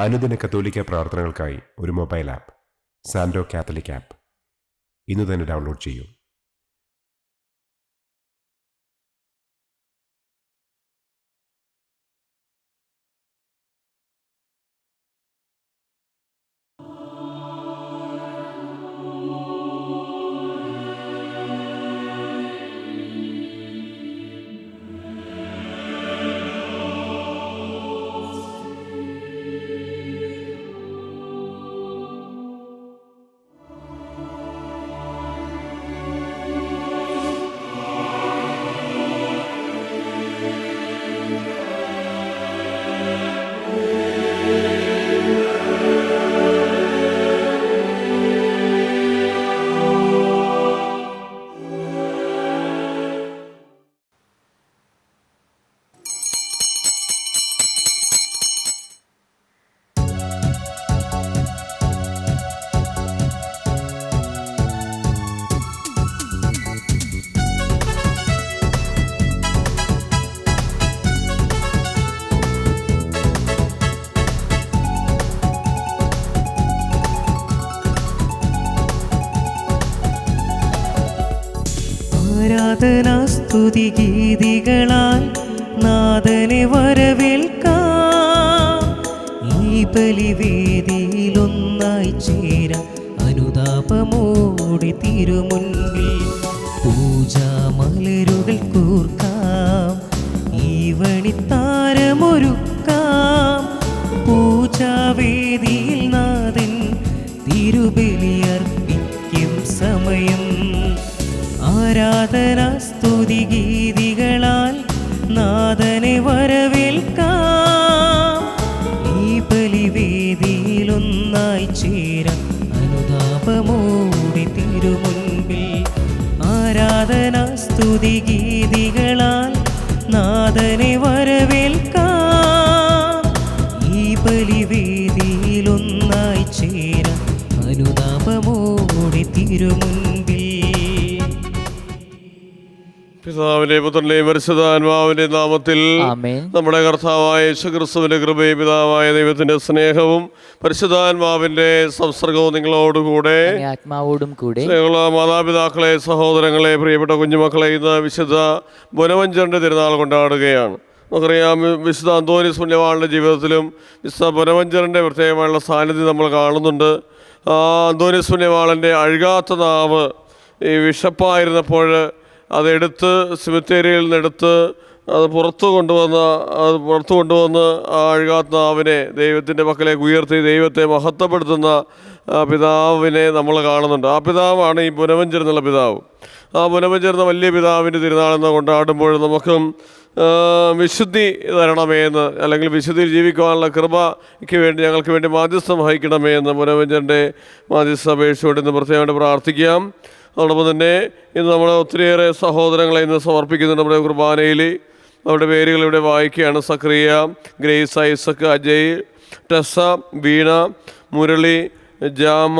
അനുദിന കത്തോലിക്ക പ്രാർത്ഥനകൾക്കായി ഒരു മൊബൈൽ ആപ്പ് സാൻഡോ കാത്തലിക് ആപ്പ് ഇന്ന് തന്നെ ഡൗൺലോഡ് ചെയ്യൂ. ആരാധനാസ്തുതി ഗീതികളാൽ നാഥനെ വരവേൽക്കാം. ഈ ബലിവേദിയിലൊന്നായി ചേരാം അനുതാപമോടെ തിരുമുൻപിൽ പൂജാമലരുകൾ കൂർക്കാം. ഈ വണിത്താരമൊരുക്കാം. പൂജാവേദിയിൽ നാഥൻ തിരുബലിയർപ്പിക്കും സമയം. ആരാധനാസ്തുതി ഗീതികളാൽ നാഥനെ വരവേൽക്കാം. ഈ ബലിവേദിയിലൊന്നായി ചേരാം അനുതാപമോടെ തിരുമുൻപിൽ. ആരാധനാസ്തുതി ഗീതികളാൽ നാഥനെ വരവേൽക്കാം. ഈ ബലിവേദിയിലൊന്നായി ചേരാം അനുതാപമോടെ തിരുമുൻപിൽ. പിതാവിന്റെയും പുത്രന്റെയും പരിശുദ്ധാത്മാവിന്റെയും നാമത്തിൽ നമ്മുടെ കർത്താവായ യേശുക്രിസ്തുവിന്റെ കൃപയും പിതാവായ ദൈവത്തിന്റെ സ്നേഹവും പരിശുദ്ധാത്മാവിന്റെ സംസർഗവും നിങ്ങളോടുകൂടെ ആത്മാവോടും കൂടെ. മാതാപിതാക്കളെ, സഹോദരങ്ങളെ, പ്രിയപ്പെട്ട കുഞ്ഞുമക്കളെ, ഇന്ന് വിശുദ്ധ ബൊനവഞ്ചറിന്റെ തിരുനാൾ കൊണ്ടാടുകയാണ്. നമുക്കറിയാം, വിശുദ്ധ അന്തോനീസ് പുണ്യവാളന്റെ ജീവിതത്തിലും വിശുദ്ധ ബൊനവഞ്ചറിന്റെ പ്രത്യേകമായുള്ള സാന്നിധ്യം നമ്മൾ കാണുന്നുണ്ട്. അന്തോനീസ് പുണ്യവാളന്റെ അഴുകാത്ത നാവ് ഈ വിശപ്പായിരുന്നപ്പോൾ അതെടുത്ത് സിമിത്തേരിയിൽ നിന്നെടുത്ത് അത് പുറത്തു കൊണ്ടുവന്ന് ആ അഴുകാത്ത നാവിനെ ദൈവത്തിൻ്റെ പക്കലേക്ക് ഉയർത്തി ദൈവത്തെ മഹത്വപ്പെടുത്തുന്ന പിതാവിനെ നമ്മൾ കാണുന്നുണ്ട്. ആ പിതാവാണ് ഈ ബൊനവഞ്ചർ എന്നുള്ള പിതാവ്. ആ ബൊനവഞ്ചർ എന്ന വലിയ പിതാവിൻ്റെ തിരുനാളെന്ന് കൊണ്ടാടുമ്പോൾ നമുക്കും വിശുദ്ധി തരണമേ എന്ന്, അല്ലെങ്കിൽ വിശുദ്ധിയിൽ ജീവിക്കുവാനുള്ള കൃപയ്ക്ക് വേണ്ടി ഞങ്ങൾക്ക് വേണ്ടി മാധ്യസ്ഥം വഹിക്കണമേ എന്ന് ബൊനവഞ്ചറിൻ്റെ മാധ്യസ്ഥ അപേക്ഷയോട് ഇന്ന് പ്രത്യേകമായിട്ട് പ്രാർത്ഥിക്കാം. അതോടൊപ്പം തന്നെ ഇന്ന് നമ്മൾ ഒത്തിരിയേറെ സഹോദരങ്ങളെ ഇന്ന് സമർപ്പിക്കുന്നുണ്ട് നമ്മുടെ കുർബാനയിൽ. അവരുടെ പേരുകൾ ഇവിടെ വായിക്കുകയാണ്. സക്രിയ, ഗ്രേസ്, ഐസക്, അജയ്, ടെസ, വീണ, മുരളി, ജാമ,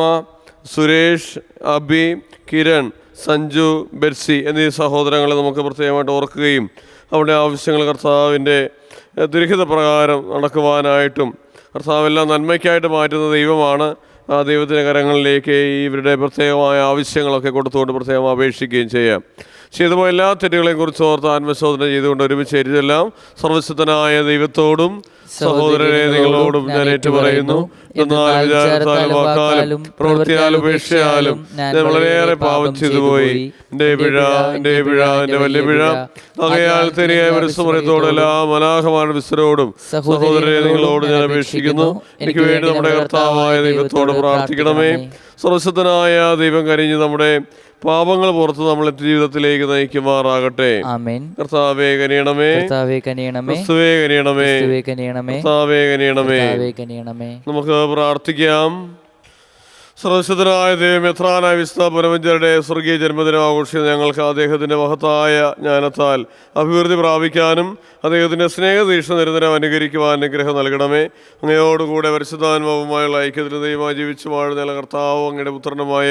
സുരേഷ്, അബി, കിരൺ, സഞ്ജു, ബെർസി എന്നീ സഹോദരങ്ങളെ നമുക്ക് പ്രത്യേകമായിട്ട് ഓർക്കുകയും അവരുടെ ആവശ്യങ്ങൾ കർത്താവിൻ്റെ ദുരിഹിത പ്രകാരം നടക്കുവാനായിട്ടും കർത്താവെല്ലാം നന്മയ്ക്കായിട്ട് മാറ്റുന്ന ദൈവമാണ്. ആ ദൈവത്തിൻ്റെ കരങ്ങളിലേക്ക് ഇവരുടെ പ്രത്യേകമായ ആവശ്യങ്ങളൊക്കെ കൊടുത്തുകൊണ്ട് പ്രത്യേകം അപേക്ഷിക്കുകയും ചെയ്യാം. ചെയ്തുപോയ എല്ലാ തെറ്റുകളെയും കുറിച്ച് ഓർത്ത് ആത്മശോധന ചെയ്തുകൊണ്ട് ഒരുമിച്ച് എഴുതെല്ലാം. സർവശക്തനായ ദൈവത്തോടും സഹോദരനെ നിങ്ങളോടും ഞാൻ ഏറ്റുപറയുന്നു, എന്നാൽ വിചാരത്താലും വാക്കാലും പ്രവൃത്തിയാലും ഉപേക്ഷയാലും ഞാൻ വളരെയേറെ പാപം ചെയ്തുപോയി. എൻ്റെ പിഴ, എൻ്റെ വലിയ പിഴ. ആകയാൽ തനിയായ മനസ്സുമറിയത്തോടും എല്ലാ മലാഹമാണ് വിസ്തരോടും സഹോദരനെ നിങ്ങളോട് ഞാൻ അപേക്ഷിക്കുന്നു, എനിക്ക് വേണ്ടി നമ്മുടെ കർത്താവായ ദൈവത്തോട് പ്രാർത്ഥിക്കണമേ. സർവശക്തനായ ദൈവം കനിഞ്ഞ് നമ്മുടെ പാപങ്ങൾ പുറത്ത് നമ്മളെ ജീവിതത്തിലേക്ക് നയിക്കുമാറാകട്ടെ. കർത്താവേ കനിയണമേ, ക്രിസ്തുവേ കനിയണമേ, കർത്താവേ കനിയണമേ. നമുക്ക് പ്രാർത്ഥിക്കാം. സർവശക്തനായ ദൈവം, എത്രാനായ വിശുദ്ധ ബൊനവഞ്ചറുടെ സ്വർഗീയ ജന്മദിനം ആഘോഷിക്കുന്ന ഞങ്ങൾക്ക് അദ്ദേഹത്തിൻ്റെ മഹത്തായ ജ്ഞാനത്താൽ അഭിവൃദ്ധി പ്രാപിക്കാനും അദ്ദേഹത്തിൻ്റെ സ്നേഹതീക്ഷ നിരന്തരം അനുകരിക്കുവാൻ അനുഗ്രഹം നൽകണമേ. അങ്ങയോടുകൂടെ പരിശുദ്ധാത്മാവുമായുള്ള ഐക്യത്തിന് ദൈവമായി ജീവിച്ചു വാഴുന്ന കർത്താവ് അങ്ങയുടെ പുത്രനുമായ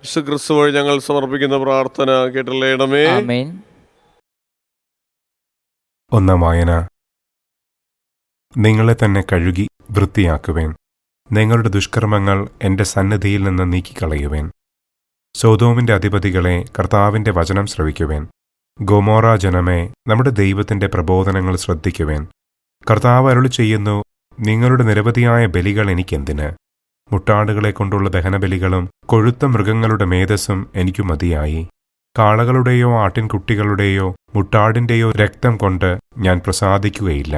യേശുക്രിസ്തു വഴി ഞങ്ങൾ സമർപ്പിക്കുന്ന പ്രാർത്ഥന കേട്ടല്ലേണമേ. ഒന്നാം വായന. നിങ്ങളെ തന്നെ കഴുകി വൃത്തിയാക്കുവേൻ. നിങ്ങളുടെ ദുഷ്കർമ്മങ്ങൾ എൻ്റെ സന്നിധിയിൽ നിന്ന് നീക്കിക്കളയുവേൻ. സൊദോമിൻ്റെ അധിപതികളെ, കർത്താവിൻ്റെ വചനം ശ്രവിക്കുവേൻ. ഗൊമോറ ജനമേ, നമ്മുടെ ദൈവത്തിൻ്റെ പ്രബോധനങ്ങൾ ശ്രദ്ധിക്കുവേൻ. കർത്താവ് അരുളി ചെയ്യുന്നു, നിങ്ങളുടെ നിരവധിയായ ബലികൾ എനിക്കെന്തിന്? മുട്ടാടുകളെ കൊണ്ടുള്ള ദഹനബലികളും കൊഴുത്ത മൃഗങ്ങളുടെ മേധസ്സും എനിക്കു മതിയായി. കാളകളുടെയോ ആട്ടിൻകുട്ടികളുടെയോ മുട്ടാടിൻ്റെയോ രക്തം കൊണ്ട് ഞാൻ പ്രസാദിക്കുകയില്ല.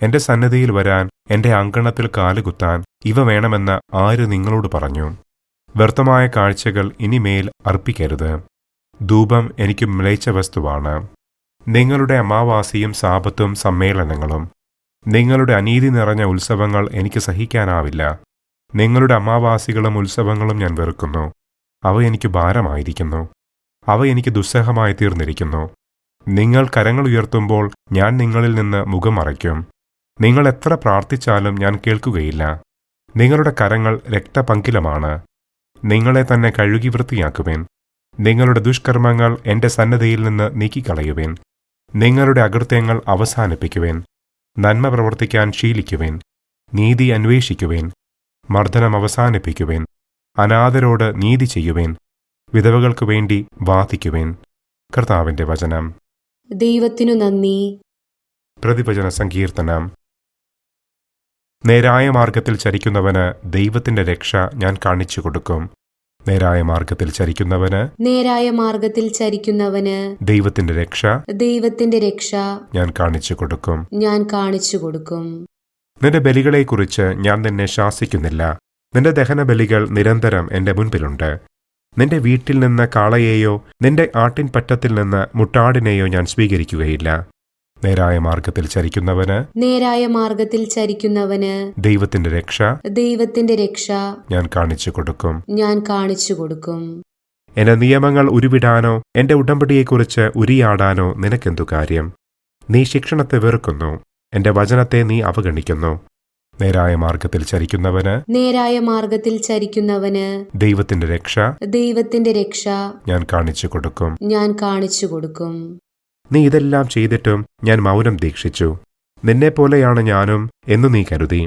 എൻ്റെ സന്നിധിയിൽ വരാൻ, എൻ്റെ അങ്കണത്തിൽ കാലുകുത്താൻ ഇവ വേണമെന്ന് ആര് നിങ്ങളോട് പറഞ്ഞു? വ്യർത്ഥമായ കാഴ്ചകൾ ഇനിമേൽ അർപ്പിക്കരുത്. ധൂപം എനിക്ക് മ്ലേച്ഛ വസ്തുവാണ്. നിങ്ങളുടെ അമാവാസിയും സാപത്തും സമ്മേളനങ്ങളും, നിങ്ങളുടെ അനീതി നിറഞ്ഞ ഉത്സവങ്ങൾ എനിക്ക് സഹിക്കാനാവില്ല. നിങ്ങളുടെ അമാവാസികളും ഉത്സവങ്ങളും ഞാൻ വെറുക്കുന്നു. അവ എനിക്ക് ഭാരമായിരിക്കുന്നു. അവ എനിക്ക് ദുസ്സഹമായി തീർന്നിരിക്കുന്നു. നിങ്ങൾ കരങ്ങൾ ഉയർത്തുമ്പോൾ ഞാൻ നിങ്ങളിൽ നിന്ന് മുഖം മറയ്ക്കും. നിങ്ങൾ എത്ര പ്രാർത്ഥിച്ചാലും ഞാൻ കേൾക്കുകയില്ല. നിങ്ങളുടെ കരങ്ങൾ രക്തപങ്കിലമാണ്. നിങ്ങളെ തന്നെ കഴുകി വൃത്തിയാക്കുവേൻ. നിങ്ങളുടെ ദുഷ്കർമ്മങ്ങൾ എൻ്റെ സന്നദ്ധയിൽ നിന്ന് നീക്കിക്കളയുവേൻ. നിങ്ങളുടെ അകൃത്യങ്ങൾ അവസാനിപ്പിക്കുവേൻ. നന്മ പ്രവർത്തിക്കാൻ ശീലിക്കുവേൻ. നീതി അന്വേഷിക്കുവേൻ. മർദ്ദനം അവസാനിപ്പിക്കുവേൻ. അനാഥരോട് നീതി ചെയ്യുവേൻ. വിധവകൾക്കു വേണ്ടി വാദിക്കുവേൻ. കർത്താവിൻ്റെ വചനം. ദൈവത്തിനു നന്ദി. പ്രതിവചന സങ്കീർത്തനം. നേരായ മാർഗത്തിൽ ചരിക്കുന്നവന് ദൈവത്തിൻ്റെ രക്ഷ ഞാൻ കാണിച്ചു കൊടുക്കും. നേരായ മാർഗത്തിൽ ചരിക്കുന്നവന്, നേരായ മാർഗത്തിൽ ചരിക്കുന്നവന് ദൈവത്തിൻ്റെ രക്ഷ, ദൈവത്തിന്റെ രക്ഷ ഞാൻ കാണിച്ചു കൊടുക്കും. ഞാൻ കാണിച്ചു കൊടുക്കും. നിന്റെ ബലികളെക്കുറിച്ച് ഞാൻ നിന്നെ ശാസിക്കുന്നില്ല. നിന്റെ ദഹനബലികൾ നിരന്തരം എൻ്റെ മുൻപിലുണ്ട്. നിന്റെ വീട്ടിൽ നിന്ന് കാളയെയോ നിന്റെ ആട്ടിൻപറ്റത്തിൽ നിന്ന് മുട്ടാടിനെയോ ഞാൻ സ്വീകരിക്കുകയില്ല. നേരായ മാർഗത്തിൽ ചരിക്കുന്നവന്, നേരായ മാർഗത്തിൽ ചരിക്കുന്നവന് ദൈവത്തിന്റെ രക്ഷ, ദൈവത്തിന്റെ രക്ഷ ഞാൻ കാണിച്ചു കൊടുക്കും. ഞാൻ കാണിച്ചു കൊടുക്കും. എന്റെ നിയമങ്ങൾ ഉരുവിടാനോ എന്റെ ഉടമ്പടിയെക്കുറിച്ച് ഉരിയാടാനോ നിനക്കെന്തു കാര്യം? നീ ശിക്ഷണത്തെ വെറുക്കുന്നു, എന്റെ വചനത്തെ നീ അവഗണിക്കുന്നു. നേരായ മാർഗത്തിൽ ചരിക്കുന്നവന്, നേരായ മാർഗത്തിൽ ചരിക്കുന്നവന് ദൈവത്തിന്റെ രക്ഷ, ദൈവത്തിന്റെ രക്ഷ ഞാൻ കാണിച്ചു കൊടുക്കും. ഞാൻ കാണിച്ചു കൊടുക്കും. നീ ഇതെല്ലാം ചെയ്തിട്ടും ഞാൻ മൗനം ദീക്ഷിച്ചു. നിന്നെപ്പോലെയാണ് ഞാനും എന്നു നീ കരുതി.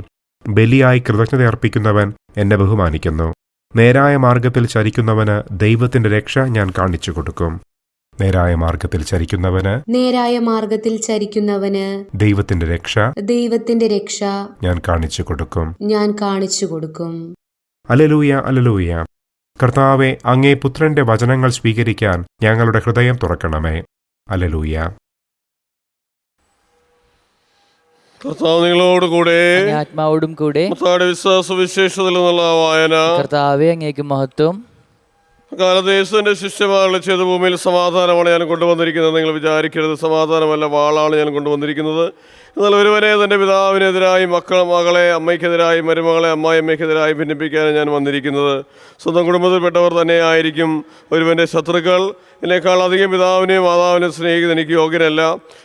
ബലിയായി കൃതജ്ഞത അർപ്പിക്കുന്നവൻ എന്നെ ബഹുമാനിക്കുന്നു. നേരായ മാർഗത്തിൽ ചരിക്കുന്നവന് ദൈവത്തിന്റെ രക്ഷ ഞാൻ കാണിച്ചു കൊടുക്കും. നേരായ മാർഗത്തിൽ ചരിക്കുന്നവന്, നേരായ മാർഗത്തിൽ ചരിക്കുന്നവന് ദൈവത്തിന്റെ രക്ഷ, ദൈവത്തിന്റെ രക്ഷ ഞാൻ കാണിച്ചു കൊടുക്കും. ഞാൻ കാണിച്ചു കൊടുക്കും. Alleluia, alleluia. കർത്താവെ, അങ്ങേ പുത്രന്റെ വചനങ്ങൾ സ്വീകരിക്കാൻ ഞങ്ങളുടെ ഹൃദയം തുറക്കണമേ. അല്ലേലൂയ. കർത്താവ് നിങ്ങളോട് കൂടെ, ആത്മാവോടും കൂടെ. വിശ്വാസ വിശേഷത്തിൽ നിന്നുള്ള വായന. കർത്താവേ, അങ്ങേക്ക് മഹത്വം. കാലത്ത് യേശുവിന്റെ ശിഷ്യന്മാരുടെ ചെയ്ത ഭൂമിയിൽ സമാധാനമാണ് ഞാൻ കൊണ്ടുവന്നിരിക്കുന്നത്. നിങ്ങൾ വിചാരിക്കരുത്, സമാധാനമല്ല, വാളാണ് ഞാൻ കൊണ്ടുവന്നിരിക്കുന്നത്. എന്നാൽ ഒരുവനെ തൻ്റെ പിതാവിനെതിരായി, മകളെ അമ്മയ്ക്കെതിരായി, മരുമകളെ അമ്മായിയമ്മയ്ക്കെതിരായി ഭിന്നിപ്പിക്കാനാണ് ഞാൻ വന്നിരിക്കുന്നത്. സ്വന്തം കുടുംബത്തിൽപ്പെട്ടവർ തന്നെ ആയിരിക്കും ഒരുവൻ്റെ ശത്രുക്കൾ. എന്നേക്കാൾ അധികം പിതാവിനെയും മാതാവിനെയും സ്നേഹിക്കുന്ന എനിക്ക് യോഗ്യനല്ല.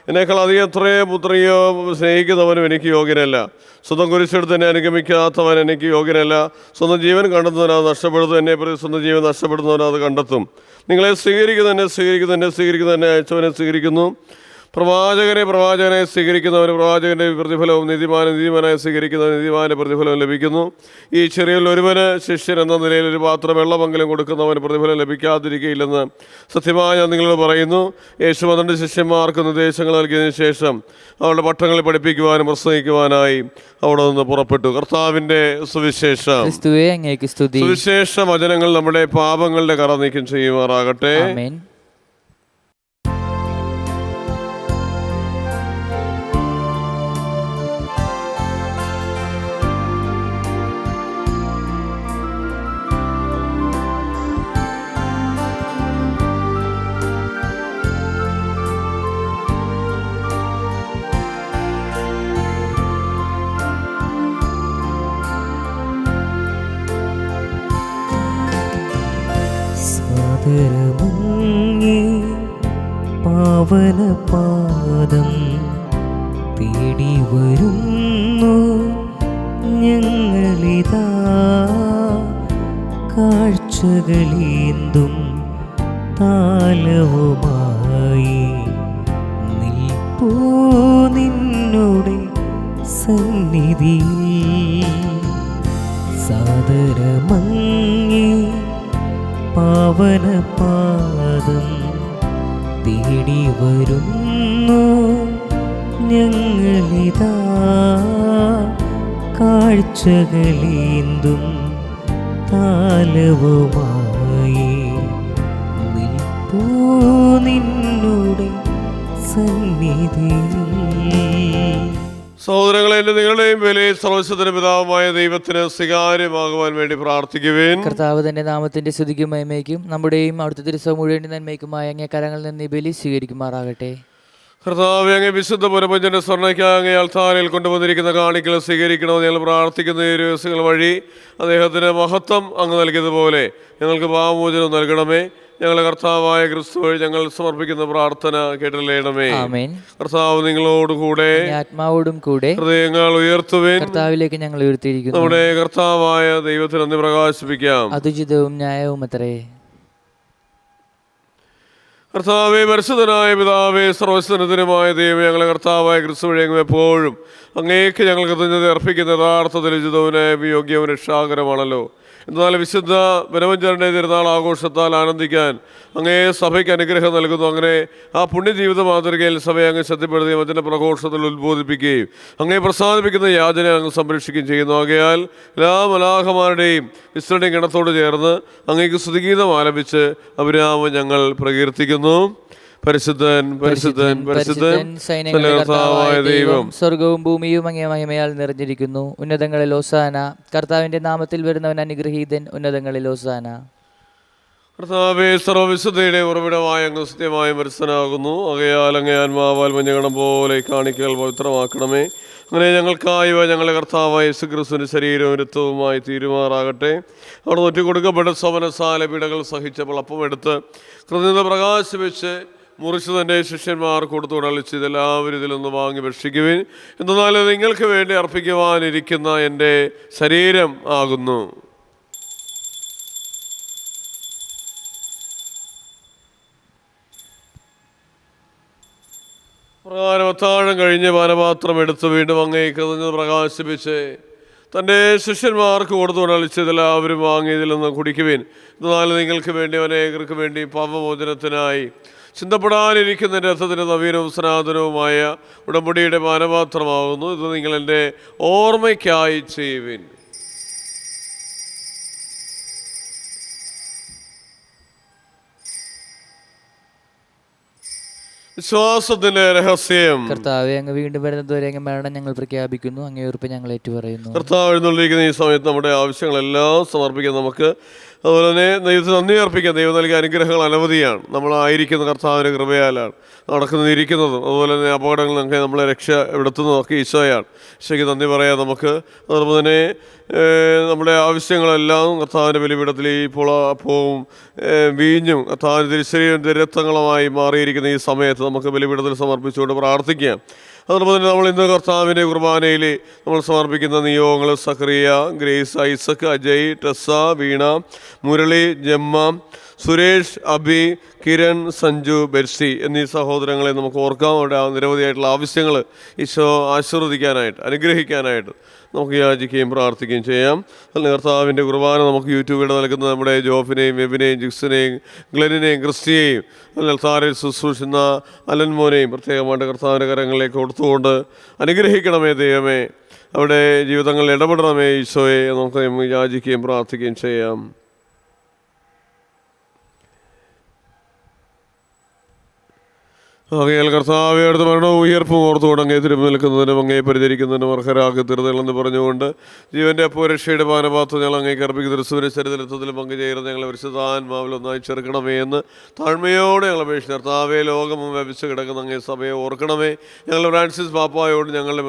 എന്നേക്കാൾ അധികം എത്രയോ പുത്രിയോ സ്നേഹിക്കുന്നവനും എനിക്ക് യോഗ്യനല്ല. സ്വന്തം കുരിശെടുത്ത് എന്നെ അനുഗമിക്കാത്തവൻ എനിക്ക് യോഗ്യനല്ല. സ്വന്തം ജീവൻ കണ്ടെത്തുന്നവനത് നഷ്ടപ്പെടുത്തും. എന്നെ പ്രതി സ്വന്തം ജീവൻ നഷ്ടപ്പെടുത്തുന്നവനത് കണ്ടെത്തും. നിങ്ങളെ സ്വീകരിക്കുന്നതന്നെ അയച്ചവനെ സ്വീകരിക്കുന്നു. പ്രവാചകനെ സ്വീകരിക്കുന്നവന് പ്രവാചകൻ്റെ പ്രതിഫലവും, നീതിമാനായി സ്വീകരിക്കുന്നവന് നീതിമാൻ്റെ പ്രതിഫലവും ലഭിക്കുന്നു. ഈ ചെറിയ ഒരുവന് ശിഷ്യൻ എന്ന നിലയിൽ ഒരു പാത്രം വെള്ളമെങ്കിലും കൊടുക്കുന്നവന് പ്രതിഫലം ലഭിക്കാതിരിക്കുകയില്ലെന്ന് സത്യമായി ഞാൻ നിങ്ങളോട് പറയുന്നു. യേശു 12 ശിഷ്യന്മാർക്ക് നിർദ്ദേശങ്ങൾ നൽകിയതിനു ശേഷം അവരുടെ പട്ടണങ്ങളിൽ പഠിപ്പിക്കുവാനും പ്രസംഗിക്കുവാനായി അവിടെ നിന്ന് പുറപ്പെട്ടു. കർത്താവിൻ്റെ സുവിശേഷം. സുവിശേഷ വചനങ്ങൾ നമ്മുടെ പാപങ്ങളുടെ കറ നീക്കം ചെയ്യുമാറാകട്ടെ. സാദരമങ്ങേ പാവനപാദം തേടി വരുന്നു ഞങ്ങളിതാ. കാഴ്ചകളേന്തും താലവുമായി നിൽപ്പൂ നിന്നുടെ സന്നിധിയിൽ സാദരമങ്ങി പാവനപാദം തേടി വരുന്നു ഞങ്ങളിതാ കാഴ്ചകളേന്തും താലവുമായി നിൽപ്പൂ നിന്നുടെ സന്നിധിയിൽ. സഹോദരങ്ങളെ, എൻ്റെ നിങ്ങളുടെയും ബലി സർവ്വശക്തനും പിതാവുമായ ദൈവത്തിന് സ്വീകാര്യമാകുവാൻ വേണ്ടി പ്രാർത്ഥിക്കുവേൻ. കർത്താവ് തന്റെ നാമത്തിന്റെ സ്തുതിക്കും മഹിമയ്ക്കും നമ്മുടെയും അവിടുത്തെ തിരുസഭ മുഴുവൻ നന്മയ്ക്കുമായ അങ്ങേ കരങ്ങളിൽ നിന്ന് ഈ ബലി സ്വീകരിക്കുമാറാകട്ടെ. കർത്താവേ, അങ്ങ് വിശുദ്ധ പുനപഞ്ചന്റെ സ്വർണ്ണയ്ക്കായി അങ്ങേ അൾത്താരയിൽ കൊണ്ടുവന്നിരിക്കുന്ന കാണിക്കൽ സ്വീകരിക്കണമെന്ന് ഞങ്ങൾ പ്രാർത്ഥിക്കുന്ന ഈ ദിവസങ്ങൾ വഴി അദ്ദേഹത്തിന് മഹത്വം അങ്ങ് നൽകിയതുപോലെ ഞങ്ങൾക്ക് പാപമോചനം നൽകണമേ. ഞങ്ങളെ കർത്താവായ ക്രിസ്തു വഴി ഞങ്ങൾ സമർപ്പിക്കുന്ന പ്രാർത്ഥന കേട്ടല്ലേണമേ. ആമേൻ. കർത്താവ് നിങ്ങളോടുകൂടെ ആത്മാവോടും കൂടെ ഹൃദയങ്ങൾ ഉയർത്തുവേൻ. കർത്താവിലേക്ക് ഞങ്ങൾ ഉയർത്തിയിരിക്കുന്നു. നമ്മുടെ കർത്താവായ ദൈവത്തിന് നന്ദി പ്രകാശിപ്പിക്കാം. അതുചിതവും ന്യായവും അത്രേ. കർത്താവേ, പരിശുദ്ധനായ പിതാവേ, സർവ്വസ്വനത്തിനുമായ ദൈവമേ, ഞങ്ങളെ കർത്താവായ ക്രിസ്തു വഴി അങ്ങ് എപ്പോഴും അങ്ങേക്ക് ഞങ്ങൾ കൃതജ്ഞത അർപ്പിക്കുന്ന യഥാർത്ഥത്തിൽ ഉചിതവും യോഗ്യവും രക്ഷാകരമാണല്ലോ. എന്നാൽ വിശുദ്ധ ബനവഞ്ചരൻ്റെ തിരുനാൾ ആഘോഷത്താൽ ആനന്ദിക്കാൻ അങ്ങേ സഭയ്ക്ക് അനുഗ്രഹം നൽകുന്നു. അങ്ങനെ ആ പുണ്യജീവിത മാതൃകയിൽ സഭയെ അങ്ങ് ശക്തിപ്പെടുത്തി വചന പ്രഘോഷത്തിൽ ഉദ്ബോധിപ്പിക്കുകയും അങ്ങേ പ്രസാദിപ്പിക്കുന്ന യാചന അങ്ങ് സംരക്ഷിക്കുകയും ചെയ്യുന്നു. ആകയാൽ എല്ലാ മലാഹമാരുടെയും വിസ്തൃതി ഗണത്തോട് ചേർന്ന് അങ്ങേക്ക് സ്തുതിഗീതം ആലപിച്ച് അഭിരാമം ഞങ്ങൾ പ്രകീർത്തിക്കുന്നു. പരിശുദ്ധൻ പരിശുദ്ധൻ പരിശുദ്ധൻ കർത്താവായ ദൈവം, സ്വർഗവും ഭൂമിയും അങ്ങേ മഹിമയാൽ നിറഞ്ഞിരിക്കുന്നു. ഉന്നതങ്ങളിൽ ഓസാന. കർത്താവിന്റെ നാമത്തിൽ വരുന്നവൻ അനുഗ്രഹീതൻ. ഉന്നതങ്ങളിൽ ഓസാന. കർത്താവേ, സർവ്വവിശുദ്ധയുടെ ഉറവിടമായ അങ്ങ് സത്യമായി മനസ്സനാകുന്നു. ആകയാൽ അങ്ങേ ആത്മാവാൽ മഞ്ഞകണം പോലെ കാണിക്കൽ പവിത്രമാക്കണമേ. അങ്ങനെ ഞങ്ങൾക്കായവ ഞങ്ങളെ കർത്താവായ യേശുക്രിസ്തുവിന്റെ ശരീരവും രക്തവുമായി തീരുമാറാകട്ടെ. അവിടെ ഒറ്റ കൊടുക്കപ്പെട്ട സവനസാല പീഡകൾ സഹിച്ചപ്പോൾ അപ്പമെടുത്ത് കൃതജ്ഞത പ്രകാശിപ്പിച്ച് മുറിച്ച് തൻ്റെ ശിഷ്യന്മാർ കൊടുത്തു ഉടളിച്ച് ഇതെല്ലാവരും ഇതിൽ നിന്ന് വാങ്ങി ഭക്ഷിക്കുവിൻ. എന്നാൽ നിങ്ങൾക്ക് വേണ്ടി അർപ്പിക്കുവാനിരിക്കുന്ന എൻ്റെ ശരീരം ആകുന്നു. പ്രകാരം അത്താഴം കഴിഞ്ഞ് പാനപാത്രം എടുത്ത് വീണ്ടും അങ്ങേ കൃതജ്ഞത പ്രകാശിപ്പിച്ച് തൻ്റെ ശിഷ്യന്മാർക്ക് കൊടുത്തു ഉടളിച്ച് ഇതെല്ലാവരും വാങ്ങി ഇതിൽ നിന്ന് കുടിക്കുവിൻ. എന്നാൽ നിങ്ങൾക്ക് വേണ്ടി അനേകർക്ക് വേണ്ടി പാപമോചനത്തിനായി ചിന്തപ്പെടാനിരിക്കുന്ന രഥത്തിന് നവീനവും സനാതനവുമായ ഉടമ്പടിയുടെ പാനപാത്രമാകുന്നു. ഇത് നിങ്ങൾ എൻ്റെ ഓർമ്മയ്ക്കായി ചെയ്യുവിൻ. വിശ്വാസത്തിന്റെ രഹസ്യം. കർത്താവെ, അങ്ങ് വീണ്ടും വരുന്നതുവരെ അങ്ങ് മരണം ഞങ്ങൾ പ്രഖ്യാപിക്കുന്നു. അങ്ങേ ഉറപ്പ് ഞങ്ങൾ ഏറ്റുപറയുന്നു. കർത്താവ് എഴുന്നള്ളിയിരിക്കുന്ന ഈ സമയത്ത് നമ്മുടെ ആവശ്യങ്ങളെല്ലാം സമർപ്പിക്കാൻ നമുക്ക്, അതുപോലെ തന്നെ ദൈവത്തിന് നന്ദി അർപ്പിക്കാം. ദൈവം നൽകിയ അനുഗ്രഹങ്ങൾ അനവധിയാണ്. നമ്മളായിരിക്കുന്ന കർത്താവിൻ്റെ കൃപയാലാണ് നടക്കുന്നതിരിക്കുന്നതും. അതുപോലെ തന്നെ അപകടങ്ങളിൽ നിന്നൊക്കെ നമ്മളെ രക്ഷ എടുത്തുന്നതൊക്കെ ഈശോയാണ്. ഈശോയ്ക്ക് നന്ദി പറയാം നമുക്ക്. അതുപോലെ തന്നെ നമ്മുടെ ആവശ്യങ്ങളെല്ലാം കർത്താവിൻ്റെ ബലിപീഠത്തിൽ ഇപ്പോൾ അപ്പവും വീഞ്ഞും കർത്താവിൻ്റെ തിരുശരീരത്തിൻ്റെ രക്തങ്ങളുമായി മാറിയിരിക്കുന്ന ഈ സമയത്ത് നമുക്ക് ബലിപീഠത്തിൽ സമർപ്പിച്ചുകൊണ്ട് പ്രാർത്ഥിക്കാം. അതോടൊപ്പം തന്നെ നമ്മൾ ഇന്ന് കർത്താവിൻ്റെ കുർബാനയിൽ നമ്മൾ സമർപ്പിക്കുന്ന നിയോഗങ്ങൾ സഖറിയ, ഗ്രേസ്, ഐസക്, അജയ്, ടെസ്സ, വീണ, മുരളി, ജമ്മ, സുരേഷ്, അബി, കിരൺ, സഞ്ജു, ബെർസി എന്നീ സഹോദരങ്ങളെ നമുക്ക് ഓർക്കാം. അവിടെ നിരവധിയായിട്ടുള്ള ആവശ്യങ്ങൾ ഈശോ ആശീർവദിക്കാനായിട്ട് അനുഗ്രഹിക്കാനായിട്ട് നമുക്ക് യാചിക്കുകയും പ്രാർത്ഥിക്കുകയും ചെയ്യാം. അതിന് കർത്താവിൻ്റെ കുർബാന നമുക്ക് യൂട്യൂബിലൂടെ നൽകുന്ന നമ്മുടെ ജോഫിനെയും വെബിനെയും ജിക്സിനെയും ഗ്ലെനിനെയും ക്രിസ്റ്റിയെയും അല്ലെങ്കിൽ താരയിൽ ശുശ്രൂഷിക്കുന്ന അലൻമോനെയും പ്രത്യേകമായിട്ട് കർത്താവിൻ്റെ കരങ്ങളിലേക്ക് കൊടുത്തുകൊണ്ട് അനുഗ്രഹിക്കണമേ ദൈവമേ. അവിടെ ജീവിതങ്ങളിൽ ഇടപെടണമേ ഈശോയെ നമുക്ക് യാചിക്കുകയും പ്രാർത്ഥിക്കുകയും ചെയ്യാം. ആകയാൽ കർത്താവേ, അടുത്ത മരണവും ഉയർപ്പും ഓർത്തുകൊണ്ട് അങ്ങേ തിരുമ്പ് നിൽക്കുന്നതിനും അങ്ങേ പരിചരിക്കുന്നതിനും അർഹരാക്കി തീർന്നതെന്ന് പറഞ്ഞുകൊണ്ട് ജീവൻ്റെ അപ്പോരക്ഷയുടെ പാനപാത്രം ഞങ്ങൾ അങ്ങേക്ക് അർപ്പിക്കുന്ന ക്രിസ്തുവിന്റെ ചരിത്രത്തിലും പങ്കുചേരുന്ന ഞങ്ങളെ പരിശുദ്ധാത്മാവിൽ ഒന്നായി ചേർക്കണമേ എന്ന് താഴ്മയോടെ ഞങ്ങൾ അപേക്ഷിച്ചു. കർത്താവേ, ലോകമും വ്യാപിച്ച് കിടക്കുന്ന അങ്ങേ സഭയെ ഓർക്കണമേ. ഞങ്ങൾ ഫ്രാൻസിസ് പാപ്പായോടും ഞങ്ങളുടെ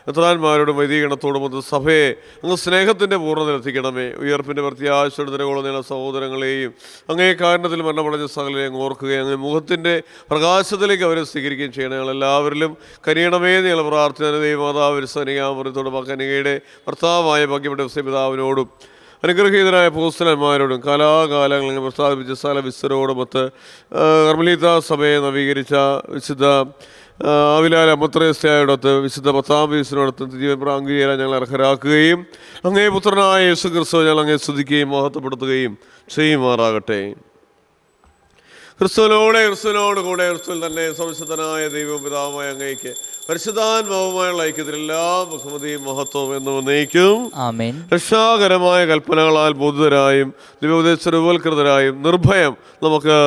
മെത്രാന്മാരോടും വൈദികണത്തോടും അത് സഭയെ അങ്ങ് സ്നേഹത്തിൻ്റെ പൂർണ്ണതയിലെത്തിക്കണമേ. ഉയർപ്പിൻ്റെ പ്രത്യാശയുടെ നിലകൊള്ളുന്ന ഞങ്ങളുടെ സഹോദരങ്ങളെയും അങ്ങേ കാരണത്തിൽ മരണമടഞ്ഞ സകലരെയും ഓർക്കുകയും അങ്ങേ മുഖത്തിൻ്റെ പ്രകാശത്തിലേക്ക് അവരെ സ്വീകരിക്കുകയും ചെയ്യണം. ഞങ്ങളെല്ലാവരിലും കനിയണമേ ഞങ്ങൾ പ്രാർത്ഥന. ദൈവമാതാവ് സനികാമൃത്തോടും കനികയുടെ ഭർത്താവായ ഭാഗ്യപ്പെട്ട പിതാവിനോടും അനുഗ്രഹീതരായ അപ്പോസ്തലന്മാരോടും കാലാകാലങ്ങളിൽ പ്രസ്താവിപ്പിച്ച സ്ഥല വിസ്തരോടുമൊത്ത് കർമ്മലീത്ത സഭയെ നവീകരിച്ച വിശുദ്ധ അവിലാൽ അമ്മത്രേസ്യായോടൊത്ത് വിശുദ്ധ പത്താം പീസിനോടൊത്ത് ജീവൻ പ്രാങ്കുചേരാൻ ഞങ്ങൾ അർഹരാക്കുകയും അങ്ങേ പുത്രനായ യേശു ക്രിസ്തു ഞങ്ങൾ അങ്ങേ സ്തുതിക്കുകയും മഹത്വപ്പെടുത്തുകയും ചെയ്യുമാറാകട്ടെ. ക്രിസ്തുവിനോട് കൂടെ ക്രിസ്തുവിൽ തന്നെ സംശുദ്ധനായ ദൈവവും പിതാവുമായ അങ്ങേക്ക് പരിശുദ്ധാത്മാവുമായുള്ള ഐക്യത്തിൽ എല്ലാ ബഹുമതിയും മഹത്വവും എന്നും എന്നേക്കും ആമേൻ. രക്ഷാകരമായ കൽപ്പനകളാൽ ബോധിതരായും ദിവോപദേശരൂപവൽകൃതരായും നിർഭയം നമുക്ക്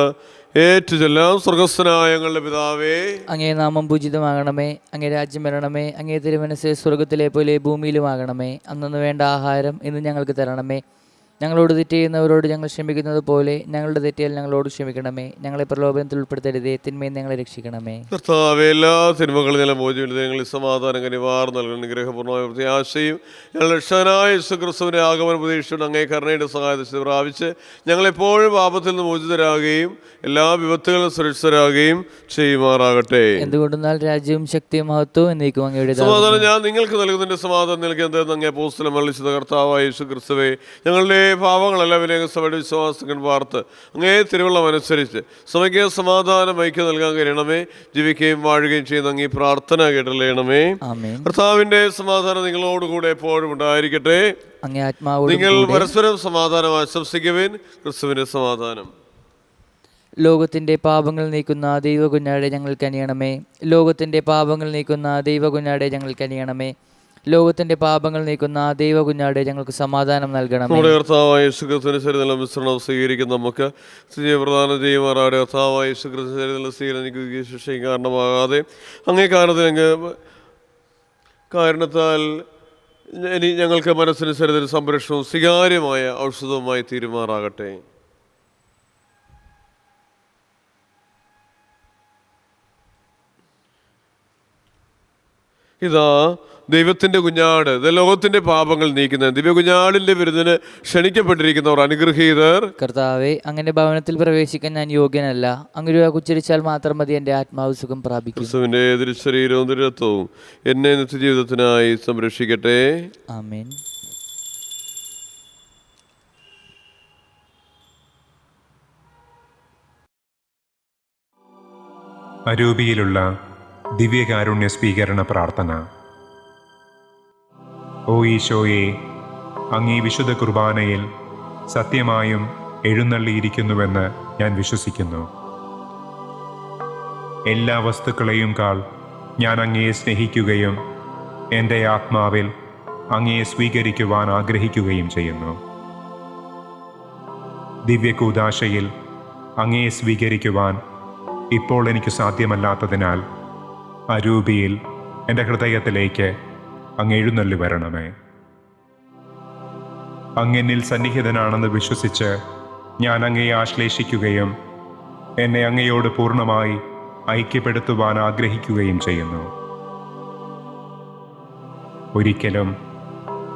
ഏറ്റുചൊല്ലാം. സ്വർഗസ്ഥനായ ഞങ്ങളുടെ പിതാവേ, അങ്ങേ നാമം പൂജിതമാകണമേ, അങ്ങേ രാജ്യം വരണമേ, അങ്ങേ തിരുമനസ്സ് സ്വർഗത്തിലെ പോലെ ഭൂമിയിലുമാകണമേ. അന്നു വേണ്ട ആഹാരം ഇന്ന് ഞങ്ങൾക്ക് തരണമേ. ഞങ്ങളോട് തെറ്റ് ചെയ്യുന്നവരോട് ഞങ്ങൾ ക്ഷമിക്കുന്നത് പോലെ ഞങ്ങളുടെ തെറ്റിയാൽ ഞങ്ങളോട് ക്ഷമിക്കണമേ. ഞങ്ങളെ പ്രലോഭനത്തിൽ ഉൾപ്പെടുത്തരുതേ, തിന്മയിൽ ഞങ്ങളെ രക്ഷിക്കണമേ. കർത്താവേ, എല്ലാ തിന്മകളിൽ നിന്നും മോചനം ഞങ്ങളിൽ സമാധാനം കനിവാർ നൽകുന്ന അനുഗ്രഹപൂർണ്ണമായ പ്രത്യാശയും ഞങ്ങളുടെ രക്ഷകനായ യേശുക്രിസ്തുവിന്റെ ആഗമന പ്രതീക്ഷയുടെ അങ്ങേ കരുണയുടെ സഹായത്തെ പ്രാപിച്ച് ഞങ്ങളെപ്പോഴും പാപത്തിൽ നിന്ന് മോചിതരാകുകയും എല്ലാ വിപത്തുകളും സുരക്ഷിതരാകുകയും ചെയ്യുമാറാകട്ടെ. എന്തുകൊണ്ടെന്നാൽ രാജ്യവും ശക്തിയും മഹത്വവും എന്നേക്കും അങ്ങയുടെ. സമാധാനം ഞാൻ നിങ്ങൾക്ക് നൽകുന്നതിന്റെ സമാധാനം നൽകിയത് അങ്ങേ അപ്പോസ്തലൻ മരിച്ച കർത്താവായ യേശുക്രിസ്തുവേ, ഞങ്ങളുടെ പാവങ്ങളെല്ലാം സഭയുടെ വിശ്വാസങ്ങൾ വാർത്ത് അങ്ങേ തിരുവള്ളം അനുസരിച്ച് സഭയ്ക്ക് സമാധാനം ഐക്യം നൽകാൻ കഴിയണമേ. ജീവിക്കുകയും വാഴുകയും ചെയ്യുന്ന അങ്ങേ പ്രാർത്ഥന കേട്ടറിയണമേ. കർത്താവിന്റെ സമാധാനം നിങ്ങളോടുകൂടെ എപ്പോഴും ഉണ്ടായിരിക്കട്ടെ. നിങ്ങൾ പരസ്പരം സമാധാനം ആശംസിക്കുവിൻ. ക്രിസ്തുവിന്റെ സമാധാനം. ലോകത്തിന്റെ പാപങ്ങൾ നീക്കുന്ന ദൈവകുഞ്ഞാടെ ഞങ്ങൾക്ക് അണിയണമേ. ലോകത്തിന്റെ പാപങ്ങൾ നീക്കുന്ന ദൈവകുഞ്ഞാടെ ഞങ്ങൾക്ക് അണിയണമേ. ലോകത്തിന്റെ പാപങ്ങൾ നീക്കുന്ന ദൈവകുഞ്ഞാടെ ഞങ്ങൾക്ക് സമാധാനം നൽകണം. നമ്മുടെ കർത്താവായ യേശുക്രിസ്തുവിന്റെ ശരീരത്തിലുള്ള മിശ്രണം സ്വീകരിക്കുന്ന നമുക്ക് പ്രദാനം ചെയ്യുമാറാടെ. കർത്താവായ യേശുക്രിസ്തു ശരീരത്തിലുള്ള സ്വീകരിക്കുക ശിക്ഷയും കാരണമാകാതെ അങ്ങേ കാരണത്താൽ ഇനി ഞങ്ങൾക്ക് മനസ്സിന് ശരീരത്തിന് സംരക്ഷണവും സ്വീകാര്യമായ ഔഷധവുമായി തീരുമാറാകട്ടെ. ഇതാ ദൈവത്തിൻ്റെ കുഞ്ഞാട്, ലോകത്തിന്റെ പാപങ്ങൾ നീക്കുന്ന ദിവ്യ കുഞ്ഞാടിന്റെ വിരുന്നിന് ക്ഷണിക്കപ്പെട്ടിരിക്കുന്നവർ അനുഗ്രഹീതർ. കർത്താവേ, അങ്ങനെ ഭവനത്തിൽ പ്രവേശിക്കാൻ ഞാൻ യോഗ്യനല്ല. അങ്ങ് ഉച്ചരിച്ചാൽ മാത്രം മതി, എൻ്റെ ആത്മാവ് സുഖം പ്രാപിക്കും. ക്രിസ്തുവിന്റെ തിരുശരീരവും തിരുരക്തവും എന്നെ നിത്യജീവിതത്തിനായി സംരക്ഷിക്കട്ടെ. ആമേൻ. അരൂപിയിലുള്ള ദിവ്യകാരുണ്യ സ്വീകരണ പ്രാർത്ഥന. ഓ ഈശോയെ, അങ്ങീ വിശുദ്ധ കുർബാനയിൽ സത്യമായും എഴുന്നള്ളിയിരിക്കുന്നുവെന്ന് ഞാൻ വിശ്വസിക്കുന്നു. എല്ലാ വസ്തുക്കളെയും കാൾ ഞാൻ അങ്ങയെ സ്നേഹിക്കുകയും എൻ്റെ ആത്മാവിൽ അങ്ങയെ സ്വീകരിക്കുവാൻ ആഗ്രഹിക്കുകയും ചെയ്യുന്നു. ദിവ്യകൂദാശയിൽ അങ്ങയെ സ്വീകരിക്കുവാൻ ഇപ്പോൾ എനിക്ക് സാധ്യമല്ലാത്തതിനാൽ അരൂപിയിൽ എൻ്റെ ഹൃദയത്തിലേക്ക് അങ്ങ് എഴുന്നള്ളി വരണമേ. അങ്ങെന്നിൽ സന്നിഹിതനാണെന്ന് വിശ്വസിച്ച് ഞാൻ അങ്ങയെ ആശ്ലേഷിക്കുകയും എന്നെ അങ്ങയോട് പൂർണ്ണമായി ഐക്യപ്പെടുത്തുവാൻ ആഗ്രഹിക്കുകയും ചെയ്യുന്നു. ഒരിക്കലും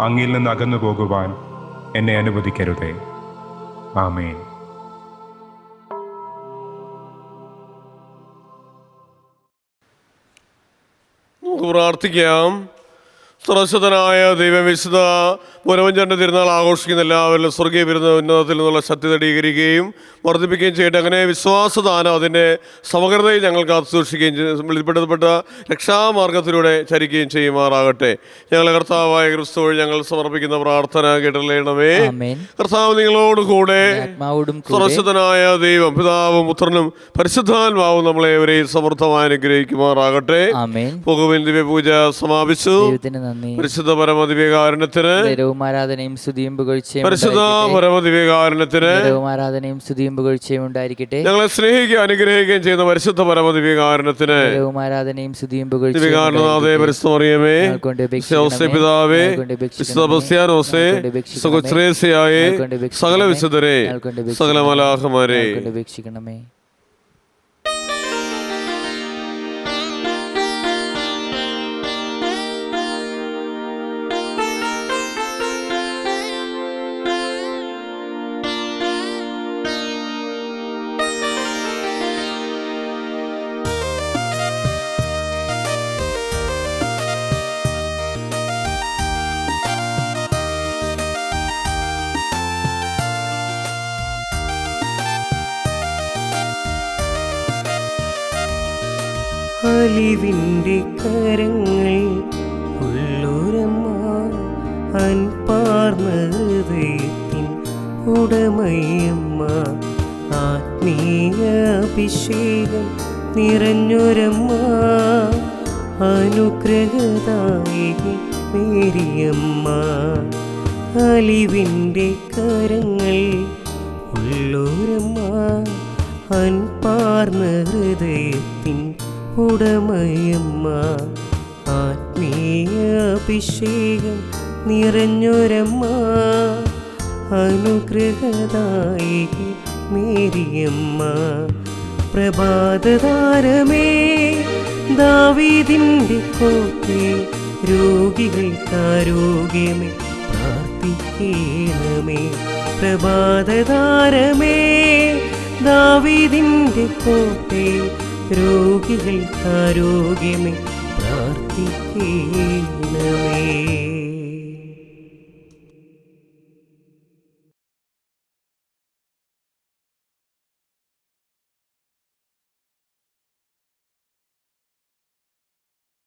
അങ്ങിൽ നിന്ന് അകന്നു പോകുവാൻ എന്നെ അനുവദിക്കരുതേ. ആമേൻ. നമുക്ക് പ്രാർത്ഥിക്കാം. സർവശക്തനായ ദൈവം, വിശുദ്ധ പുനവഞ്ചന്റെ തിരുനാൾ ആഘോഷിക്കുന്ന എല്ലാവരിലും സ്വർഗീയ വിരുന്ന ഉന്നതത്തിൽ നിന്നുള്ള ശക്തി നേടിയിരിക്കുകയും വർദ്ധിപ്പിക്കുകയും ചെയ്യട്ടെ. അങ്ങനെ വിശ്വാസദാനം അതിൻ്റെ സമഗ്രതയിൽ ഞങ്ങൾ കാത്തു സൂക്ഷിക്കുകയും വെളിപ്പെടുത്തപ്പെട്ട രക്ഷാമാർഗത്തിലൂടെ ചരിക്കുകയും ചെയ്യുമാറാകട്ടെ. ഞങ്ങളെ കർത്താവായ ക്രിസ്തു വഴി ഞങ്ങൾ സമർപ്പിക്കുന്ന പ്രാർത്ഥന കേട്ടറിയണമേ. കർത്താവ് നിങ്ങളോട് കൂടെ. സർവശക്തനായ ദൈവം പിതാവും പുത്രനും പരിശുദ്ധാത്മാവും നമ്മളെ ഇവരെയും സമൃദ്ധമായി അനുഗ്രഹിക്കുമാറാകട്ടെ. പോകുവിൻ. ദിവ്യപൂജ സമാപിച്ചു. പരിശുദ്ധ പരമദിവ്യകാരുണ്യത്തിന് ആരാധനയും സ്തുതിയും പുകഴ്ചയും പരിശുദ്ധ പരമദിവ്യകാരുണ്യത്തിന് ആരാധനയും സ്തുതിയും പുകഴ്ചയും ഉണ്ടായിരിക്കട്ടെ. ഞങ്ങളെ സ്നേഹിക്കുകയും അനുഗ്രഹിക്കുകയും ചെയ്യുന്ന പരിശുദ്ധ പരമദിവ്യകാരുണ്യത്തിന് ആരാധനയും സ്തുതിയും പുകഴ്ചയും ദിവ്യകാരുണ്യനാഥേ, പരിശുദ്ധ മറിയമേ, പിതാവേ, വിശുദ്ധ ബസ്ത്യാനോസേ, സുഖശ്രേയസയായേ, സകല വിശുദ്ധരെ, സകല മലാഖമാരെ അപേക്ഷിക്കണമേ. അലിവിൻ്റെ കരങ്ങൾ ഉള്ളൊരമ്മ അൻപാർന്ന ഹൃദയത്തിൻ ഉടമയമ്മ ആത്മീയ അഭിഷേകം നിറഞ്ഞൊരമ്മ അനുഗ്രഹദായിനി മേരിയമ്മ അലിവിൻ്റെ കരങ്ങൾ ഉള്ളൊരമ്മ അൻപാർന്ന ഹൃദയത്തിൻ ഉടമയമ്മ ആത്മീയ അഭിഷേകം നിറഞ്ഞൊരമ്മ അനുഗ്രഹദായിനി മേരിയമ്മ പ്രഭാതതാരമേ ദാവീദിൻ്റെ കോട്ടേ രോഗികൾക്കാരോഗ്യമേ പ്രാർത്ഥിക്കണമേ പ്രഭാതതാരമേ ദാവീദിൻ്റെ കോട്ടേ രോഗികൾക്കാരോഗ്യമേ പ്രാർത്ഥിക്കണമേ.